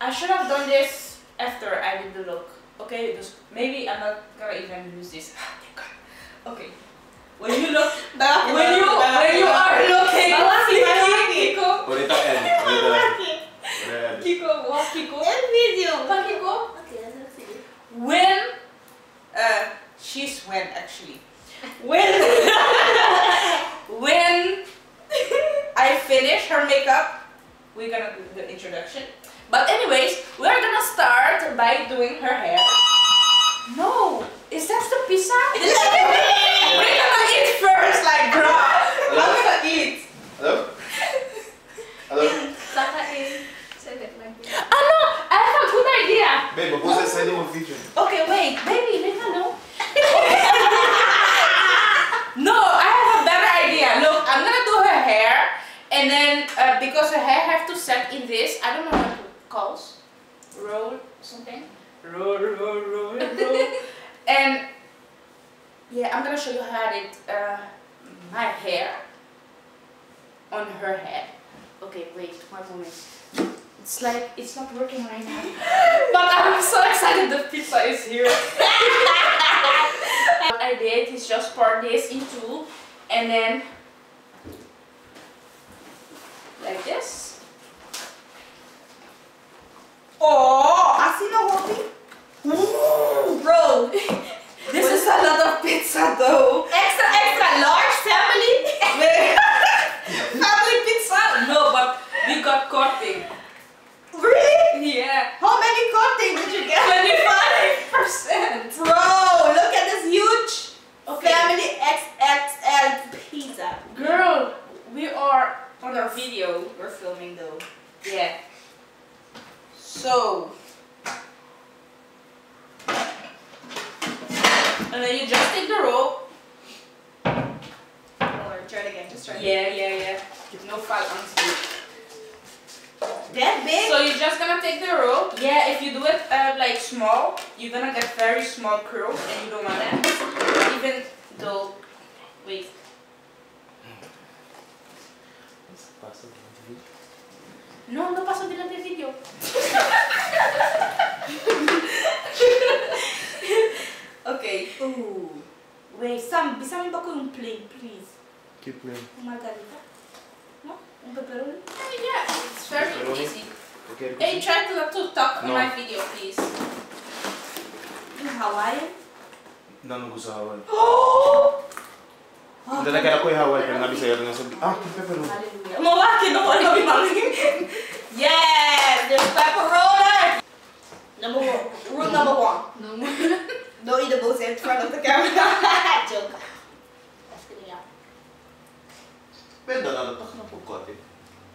I should have done this after I did the look. Okay, just maybe I'm not gonna even use this. Thank God. Okay. When you look, when you are looking, Kiko. Kiko, what Kiko? Video. Kiko. Okay, let's see. When she's when actually when I finish her makeup, we're gonna do the introduction. But anyways, we're gonna start by doing her hair. No, is that the pizza? We're gonna eat first, like bro. I'm gonna eat. Hello? Hello? Say that like this. Oh no, I have a good idea. Babe, but who's sending one video? Okay, wait, baby, leave her alone. No, I have a better idea. Look, I'm gonna do her hair, and then because her hair have to set in this, I don't know what it calls, roll something, roll. And yeah, I'm gonna show you how I did my hair on her head. Okay, wait, 1 moment. It's like, it's not working right now. But I'm so excited the pizza is here. What I did is just part this in two and then like this. Oh, I see no hobby. Bro, This is a lot of pizza though. extra large family. Family pizza? No, but we got coating. Really? Yeah. How many coatings did you get? 25%. Bro, look at this huge family XXL pizza. Girl, we are on our video. We're filming though. Yeah. So. And then you just take the rope. Or try it again, just try it. Yeah. No fall on sleep. That big? So you're just gonna take the rope. Yeah, if you do it like small, you're gonna get very small curls and you don't want that. Even though, wait. No paso delante del video. Okay. Ooh. Wait, bisa mo ba ko yung plain, please? Keep playing. Margarita? No? Un pepperoni? Yeah, it's very Pepperoni. easy. Okay, Hey, try to not to talk on No. my video, please. Yung Hawaiian? Não gusto Hawaii. Oh! Hindi na kaya ko yung Hawaii, pero nabi sa'yo na sabi, pepperoni. Hallelujah. Mawaki no one of mami. Yes! There's pepperoni! Rule number 1. No. Don't eat the both in front of the camera. Joke. That's good enough. Pwede na, tak na po kote.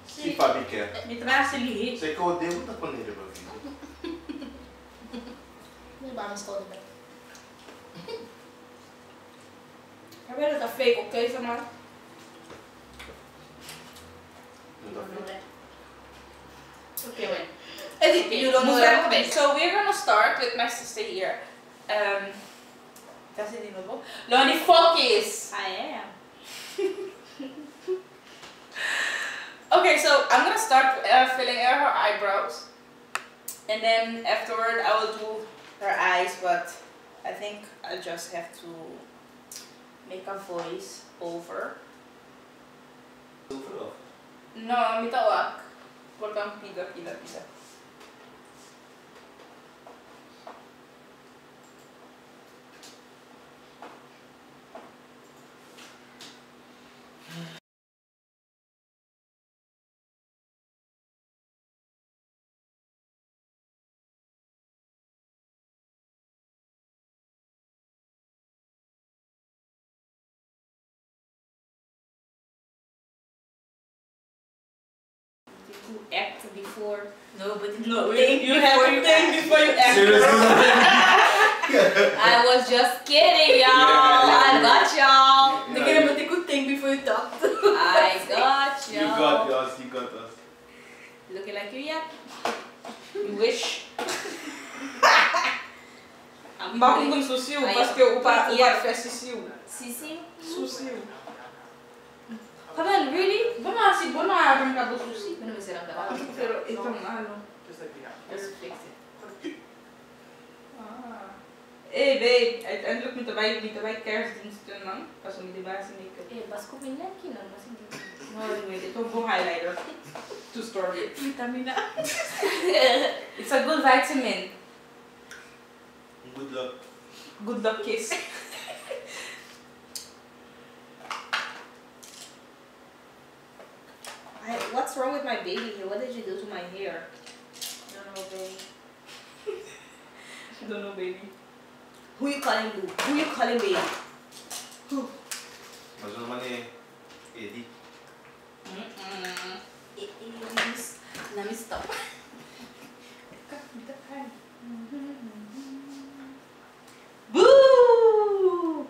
Si Fabi quer. Me traz ali. Sei que eu odeio muita panela pra vida. Não vai mais coisa. I bet it's a fake, okay, someone? Não dá pra Okay, wait. Okay, you don't know that. So we're gonna start with my sister here. That's it, Lonnie, focus. I am. Okay, so I'm gonna start filling her eyebrows, and then afterward I will do her eyes. But I think I just have to make a voice over. No, mitawak. Portang pida. You act before. No, but No, you have to think before you act. I was just kidding, y'all. Yeah. I got y'all. Yeah. The game but you could think before you talk. I got You y'all. got us. Looking like you yet? You wish. I'm Mas kung susiu, Aí, parce que o par yeah. fez susiu. Sisi? Susiu. Pavel, really? Bona si bona brincar do susi. Ano ba sila ka? Pero Ito nga, ano. Just like the apple. Just fix it. Ah. Babe, uiteindelijk moeten wij kerstdiensten man. Pas om die baas in make-up. Mas kumain lang kina, mas hindi. No, anyway, ito yung highlighter. To store it. Vitamina. It's a good vitamin. Good luck. Good luck kiss. What's wrong with my baby here? What did you do to my hair? I don't know, babe. I don't know, baby. Who you calling Lou? Who you calling baby? Who? Mas naman Eddie. It is. Let me stop. Boo!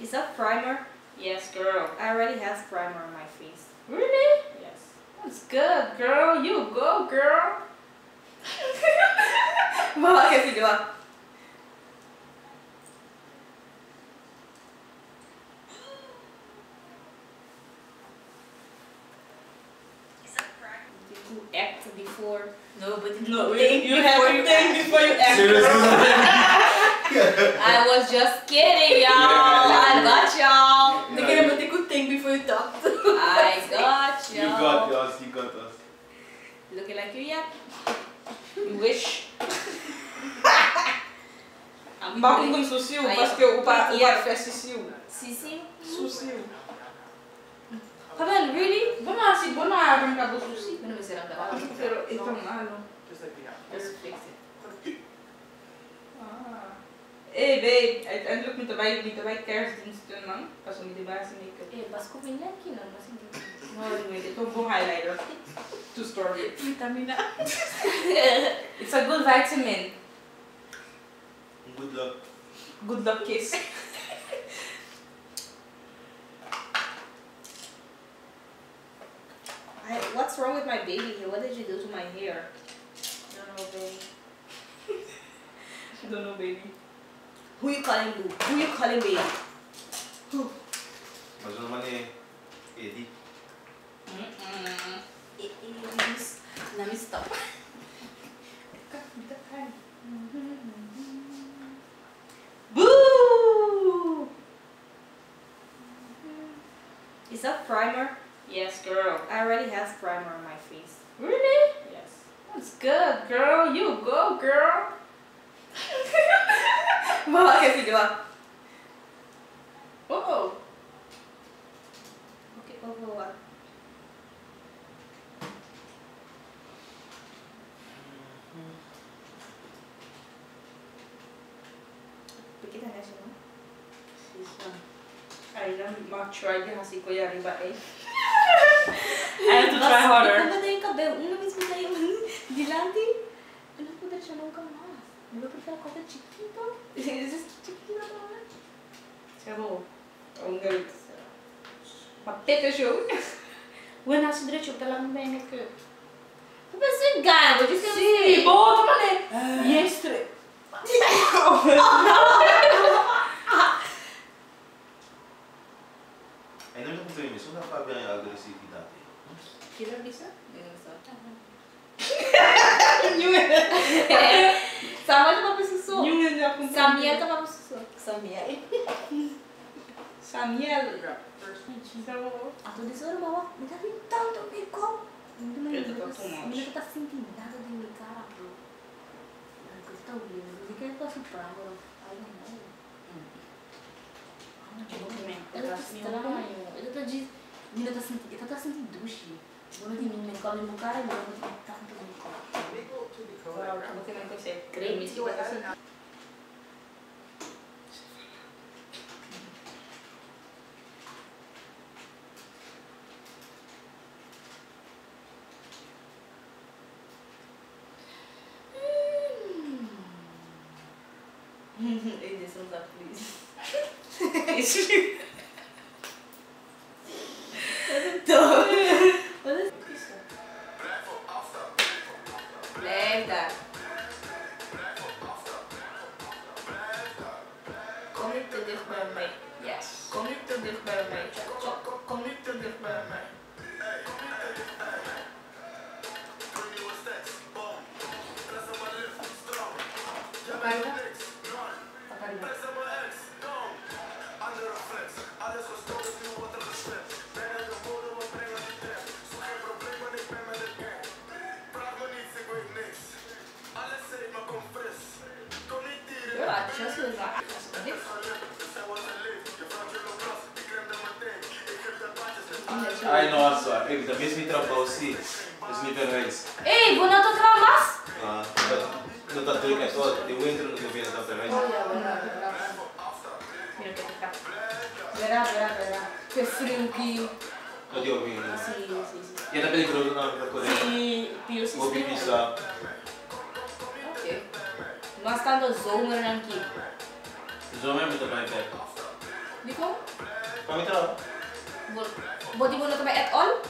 Is that primer? Yes, girl. I already have primer on my face. Really? Yes. That's good, girl. You go, girl. Bawa ka video. Did you act before? No, but No, think you before have to you think act. before you act. Seriously? I was just kidding, y'all. Yeah. I got y'all. Yeah. Think about the good thing before you talk. I got You y'all. got us, you got us. Looking like you yet? You wish. I'm Bakit kung susiw? Ay, Paske upa yeah. fesisiw. Sisi? Susiw. Kabel, really? Bunasi, bunaran ka ba susi? Ano ba silang dapat? Pero ito nga, ano. Just like the apple. Just fix it. Ah. Babe, uiteindelijk moeten wij kerstdiensten man. Pas om die baas in make-up. Mas kumain lang kina, mas hindi. No, anyway, ito yung highlighter. To store it. Vitamina. It's a good vitamin. Good luck. Good luck kiss. What's wrong with my baby here? What did you do to my hair? I don't know, babe. I don't know, baby. Who you calling Lou? Who you calling baby? Who? Mas naman Eddie. It is. Let me stop. Boo! Is that primer? Yes, girl. I already have primer on my face. Really? Yes. That's good, girl. You go, girl. Bawa ka video. Oh. Okay, over what? Pikit na siya, no? I don't mag-try din kasi Kuya Riba eh. I have to try harder. Ano ba yung kabel? Ano mismo na yung dilante? Ano po dahil siya nung kamas? Di ba prefer ko ito chiquito? Is this chiquito naman? Pero, ang galit. Patete show. Wala sa diretso, talang may make-up. Pero sir, gago, just gonna Si, boto man eh. Yes, Ay, nalang ko yun. So, napabi ang aggressive dati. Killer bisa? Ganun sa. Sama na papasuso. Yung nga akong Samia ka papasuso. Samia. Samiel. So, Ato di soro bawa. Madami tao to make-up. Hindi Ito to, too much. Hindi kita sintindado din may cara, bro. Gusto ko yun. Hindi kayo pa super ako. I don't know. Это тоді не та синти, это та синти душі. Воно ти мені коли му кара, воно ти там то не wow, buti lang ko siya. Creamy. Hey, this one's up, please. What is this? Lenta. Commit to this mermaid. Yes. Commit to this mermaid. Commit to this mermaid. Aí, da mesma trabalho sim. Mas me permite. Ei, vou não trabalhar. Ah, não tá tudo que é só. Eu entro no governo da permite. Mira que tá. Verá. Que frio que... Eu te ouvi, né? Sim. E é peligroso na coisa. Sim, pio Vou sistema. pisar. Ok. Nós estamos zomer aqui. Zo mesmo também perto. Dico? Kami trabalho. Body mo na ito ba at all?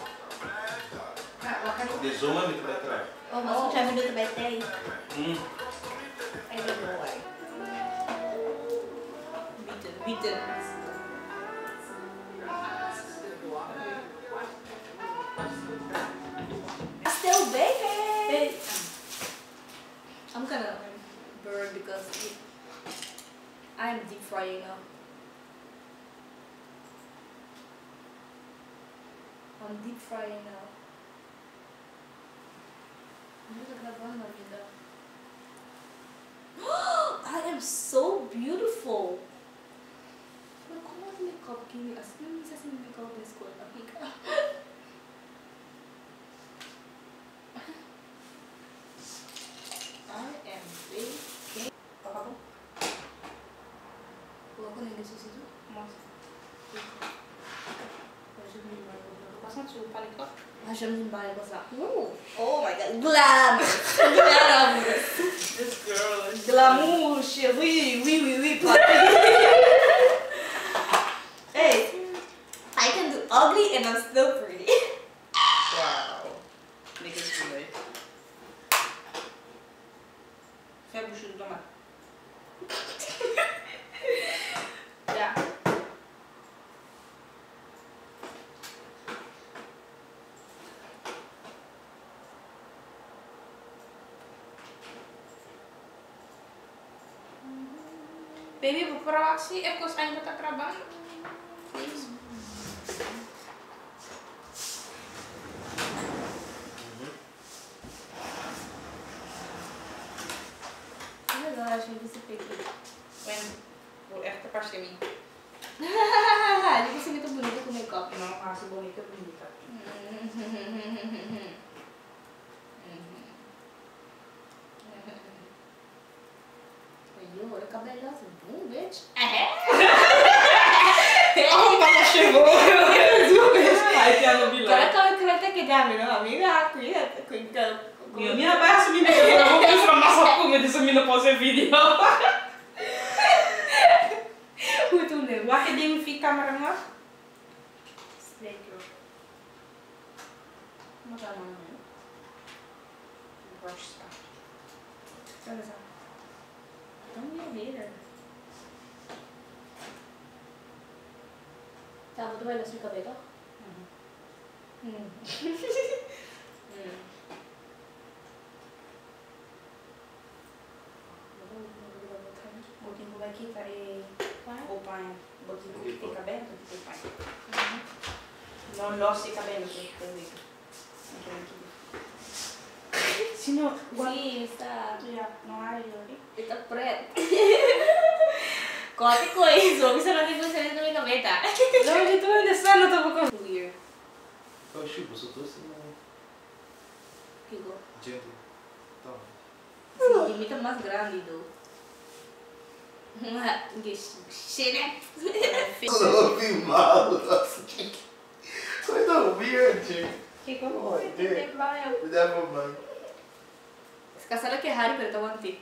De zo mesmo também atrás. Oh, mas sabi dito ba ito? I don't know why. Bitin. Still baking! I'm gonna burn because I'm deep frying now. I'm deep frying now. I am so beautiful. Pero como as makeup que as não me assim makeup da escola fica. I am baking. Acabou? Coloco nele sucesso. Mostra. Bastante o paletó. Achamos embaixo passar. Oh my god, glamorous. Glamorous. This girl is Glamour, oui, Hey, I can do ugly and I'm still pretty. wow. Niggas do it. Fais boucher de tomate. Yeah. Baby, vou provar se é porque ainda está trabalhando. Please. Eu acho que você peguei. Bueno, vou esta parte de mim. Você é muito bonita com make-up. Não, acho bonita, bonita. Olha, cabelosa. Bitch. Oh, tá chegou! Ai, que ano Cara, kau kereta ke kami, no? Amiga, aku ya, Minha vai assumir meu eu vou mostrar massa com ele assumir no pós vídeo. Muito nervoso. Lá que tem fica câmera lá. Straight girl. Como tá não, né? Brush stuff. Olha só. Don't be a hater. Tá, vou tomar esse cabelo. Botinho vai aqui, tá aí. O pai. Botinho fica aberto, fica o pai. Não, nós fica bem, não tem que se não, Sim, está. não há ali. Está preto. Qualquer coisa, você não tem funcionamento na minha cabeça. Não, eu tô descendo, eu tô com weird. Eu chupo, só tô assim, não. Ficou. Gente, tá. Sim, imita mais grande do. Shit. Eu ouvi mal, nossa. Coisa weird, gente. Ficou Me dá uma mão. Kasala que hari pero tawante.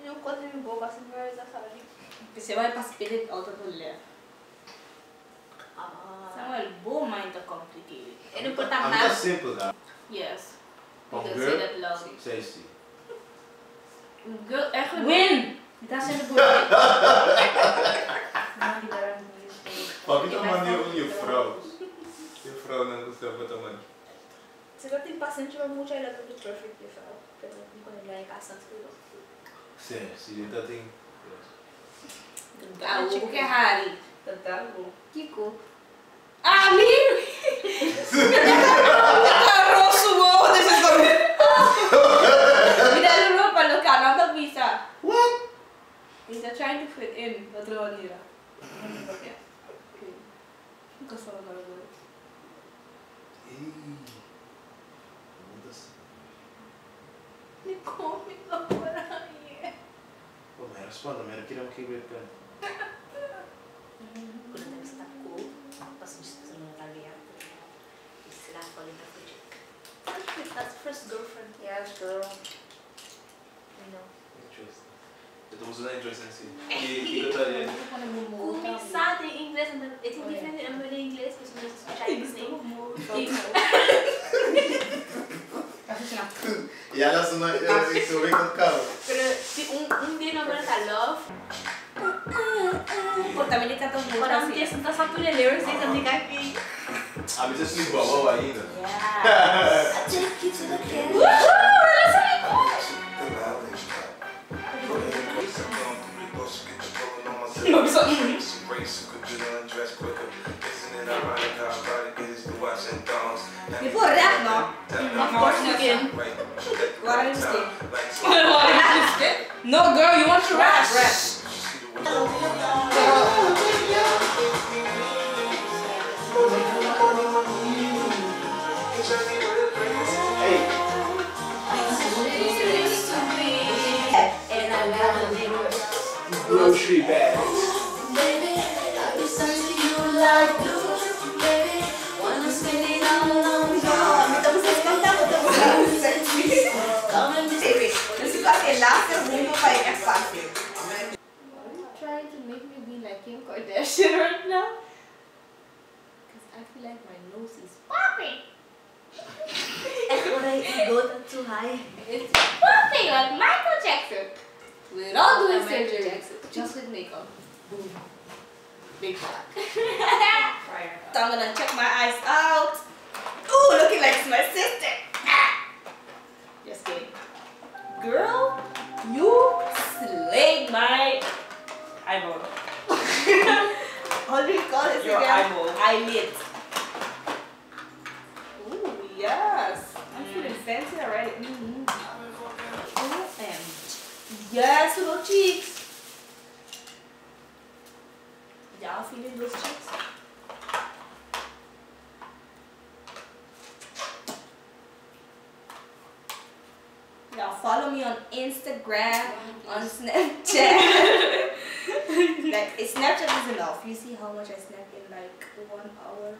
Yung kote yung boba sa mga sasali. Você vai para spirit out of the Samuel, boa mind the complicated. É não importa I'm nada. just simple, guy. Yes. You Oh, can girl? say that loud. Say sim. Girl, echt Win! Está sendo bonito. Papi tá mandando e o frau. E o frau não gostava também. Siguro tem paciente vai muito aí lá do traffic de falar, pero quando ele é caçando tudo. Sim, se ele tá tem. Ah, o que é hari? Tatago. Kiko. Ah, amigo! Arroz uou, deixa eu saber. Me dá lupa para o canal da visa. What? He's trying to fit in outra maneira. Nunca sou agora. coming over here. Oh, may respondo, meron kinang keyboard ka. Kuna tayo sa tako. Tapos gusto sa mga lagi ako. Sila ako ulit ako. That's first girlfriend. Yes, girl. You know. Interesting. Ito mo sila interesting si. Ikot tayo yan. Começar em inglês, eu tenho que defender a mulher em inglês, porque senão eu sou Chinese name. E ela só não se ouve com carro. Pero se dia não vai estar love, Pô, também ele canta muito para um assim. dia você tá só com ele, eu sei também que aqui. A mim você se igualou ainda. Yeah. I take you to the candy. Tipo rap, no? Of course you can. What are you saying? No, girl, you want to rap? Rap. And I got a nigga. Grocery bags. Baby, I be something you like to. Baby, wanna spend it all alone. Come and be Isso com aquele laço é muito é fácil. Are you trying to make me be like Kim Kardashian right now? Because I feel like my nose is popping. And when I go too high. It's popping like Michael Jackson. Without doing Like Michael surgery. Jackson. Just with makeup. Boom. Big black. Fire. So I'm gonna check my eyes out. Ooh, looking like it's my sister. Just kidding. Girl, you slayed my eyeball. What do you call it Your again? eyeball. Eyelid. Ooh, yes. I'm feeling fancy already. Yes, little cheeks. Y'all feeling those cheeks? Y'all follow me on Instagram, on Snapchat. Like, Snapchat is enough. You see how much I snap in like 1 hour?